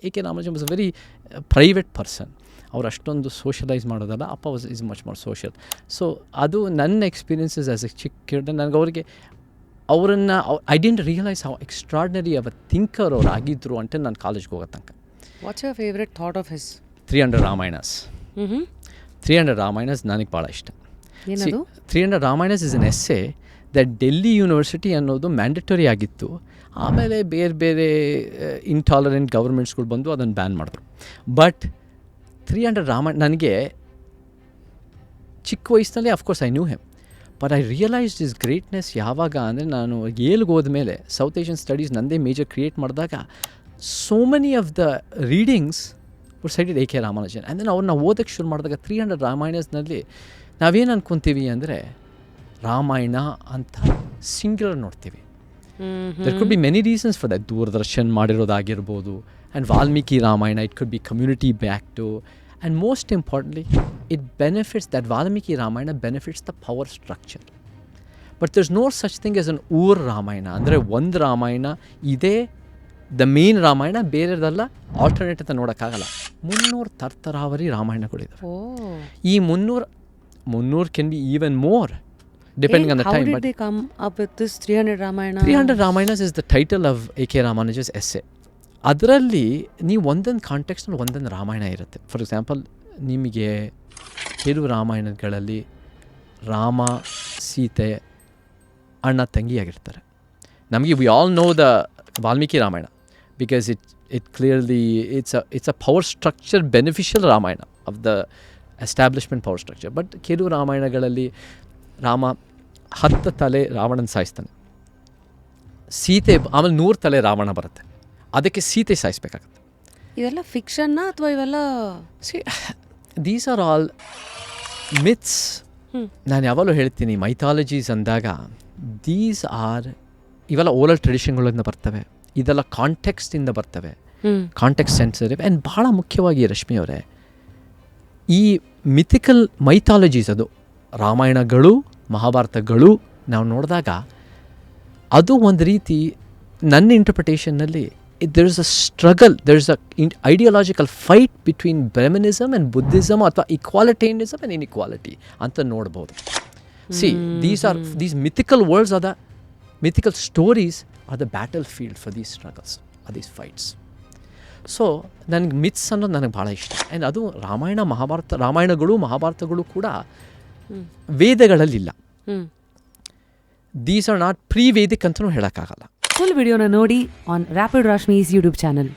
A K Ramanujan was a very private person. ಅವ್ರು ಅಷ್ಟೊಂದು socialise ಮಾಡೋದಲ್ಲ. ಅಪ್ಪ was is much more social. So ಅದು ನನ್ನ ಎಕ್ಸ್ಪೀರಿಯನ್ಸಸ್ ಆ್ಯಸ್ ಎ ಚಿಕ್ಕ ನನಗೆ ಅವ್ರಿಗೆ ಅವರನ್ನು I didn't realise how extraordinary of a thinker ಅವ್ರು ಆಗಿದ್ದರು ಅಂತ ನಾನು ಕಾಲೇಜ್ಗೆ ಹೋಗೋ ತನಕ. What's your favourite thought of his? 300 Ramayanas. 300 Ramayanas ನನಗೆ ಭಾಳ ಇಷ್ಟ. 300 Ramayanas is an essay that Delhi university ಅನ್ನೋದು ಮ್ಯಾಂಡೇಟರಿ ಆಗಿತ್ತು. ಆಮೇಲೆ ಬೇರೆ ಬೇರೆ ಇಂಟಾಲರೆಂಟ್ ಗವರ್ಮೆಂಟ್ಸ್ಗಳು ಬಂದು ಅದನ್ನು ಬ್ಯಾನ್ ಮಾಡಿದ್ರು. ಬಟ್ 300 ರಾಮಾಯಣ ನನಗೆ ಚಿಕ್ಕ ವಯಸ್ಸಿನಲ್ಲಿ of course I knew him, but I realised his greatness ಯಾವಾಗ ಅಂದರೆ ನಾನು ಏಲ್ಗೆ ಹೋದ್ಮೇಲೆ ಸೌತ್ ಏಷ್ಯನ್ ಸ್ಟಡೀಸ್ ನಂದೇ ಮೇಜರ್ ಕ್ರಿಯೇಟ್ ಮಾಡಿದಾಗ so many of the readings would cited A K Ramanujan. And then ಅವ್ರನ್ನ ಓದೋಕ್ಕೆ ಶುರು ಮಾಡಿದಾಗ 300 ರಾಮಾಯಣಸ್ನಲ್ಲಿ ನಾವೇನು ಅಂದ್ಕೊತೀವಿ ಅಂದರೆ ರಾಮಾಯಣ ಅಂತ ಸಿಂಗ್ಯುಲರ್ ನೋಡ್ತೀವಿ. There could be many reasons for that. Doordarshan ಮಾಡಿರೋದಾಗಿರ್ಬೋದು, and Valmiki Ramayana it could be community backed, and most importantly it benefits that Valmiki Ramayana benefits the power structure. But there is no such thing as an ur Ramayana. ಅಂದರೆ ಒಂದು ರಾಮಾಯಣ ಇದೇ the main Ramayana, ಬೇರೆದಲ್ಲ alternate ಅಂತ ನೋಡೋಕ್ಕಾಗಲ್ಲ. 300 ತರ್ತರಾವರಿ ರಾಮಾಯಣಗಳಿದ್ದಾವೆ. ಈ 300 can be even more depending on the time. How did they come up with this 300 Ramayana? 300 Ramayanas is the title of A.K. Ramanuja's essay. ಅದರಲ್ಲಿ ನೀವು ಒಂದೊಂದು ಕಾಂಟೆಕ್ಸ್ನಲ್ಲಿ ಒಂದೊಂದು ರಾಮಾಯಣ ಇರುತ್ತೆ. ಫಾರ್ ಎಕ್ಸಾಂಪಲ್, ನಿಮಗೆ ಕೆಲವು ರಾಮಾಯಣಗಳಲ್ಲಿ ರಾಮ ಸೀತೆ ಅಣ್ಣ ತಂಗಿಯಾಗಿರ್ತಾರೆ. ನಮಗೆ we all know the Valmiki Ramayana because it clearly it's a power structure beneficial Ramayana of the establishment power structure. But ಕೆಲವು ರಾಮಾಯಣಗಳಲ್ಲಿ ರಾಮ 10 ತಲೆ ರಾವಣನ ಸಾಯಿಸ್ತಾನೆ, ಸೀತೆ ಆಮೇಲೆ 100 ತಲೆ ರಾವಣ ಬರುತ್ತೆ, ಅದಕ್ಕೆ ಸೀತೆ ಸಾಯಿಸ್ಬೇಕಾಗತ್ತೆ. ಇದೆಲ್ಲ ಫಿಕ್ಷನ್ನಾ ಅಥವಾ ಇವೆಲ್ಲ? These are all myths. ನಾನು ಯಾವಾಗಲೂ ಹೇಳ್ತೀನಿ, ಮೈಥಾಲಜೀಸ್ ಅಂದಾಗ ಇವೆಲ್ಲ ಓರಲ್ ಟ್ರೆಡಿಷನ್ಗಳಿಂದ ಬರ್ತವೆ, ಇದೆಲ್ಲ ಕಾಂಟೆಕ್ಸ್ಟಿಂದ ಬರ್ತವೆ, ಕಾಂಟೆಕ್ಸ್ಟ್ ಸೆನ್ಸಿಟಿವ್. ಆ್ಯಂಡ್ ಭಾಳ ಮುಖ್ಯವಾಗಿ ರಶ್ಮಿ ಅವರೇ, ಈ ಮಿಥಿಕಲ್ ಮೈಥಾಲಜೀಸ್, ಅದು ರಾಮಾಯಣಗಳು ಮಹಾಭಾರತಗಳು ನಾವು ನೋಡಿದಾಗ ಅದು ಒಂದು ರೀತಿ ನನ್ನ ಇಂಟರ್ಪ್ರಿಟೇಷನ್ನಲ್ಲಿ there is a struggle, there is a ideological fight between Brahmanism and Buddhism ಅಥವಾ equalitarianism and inequality ಅಂತ ನೋಡ್ಬೋದು. See, these mythical worlds are the mythical stories are the battlefield for these struggles, are these fights. So ನನಗೆ myths ಅನ್ನೋದು ನನಗೆ ಭಾಳ ಇಷ್ಟ. And ಅದು ರಾಮಾಯಣಗಳು ಮಹಾಭಾರತಗಳು ಕೂಡ ವೇದಗಳಲ್ಲಿಲ್ಲ. These are not pre Vedic ಅಂತಲೂ ಹೇಳೋಕ್ಕಾಗಲ್ಲ. ಫುಲ್ ವಿಡಿಯೋನ ನೋಡಿ on rapid Rashmi's YouTube channel.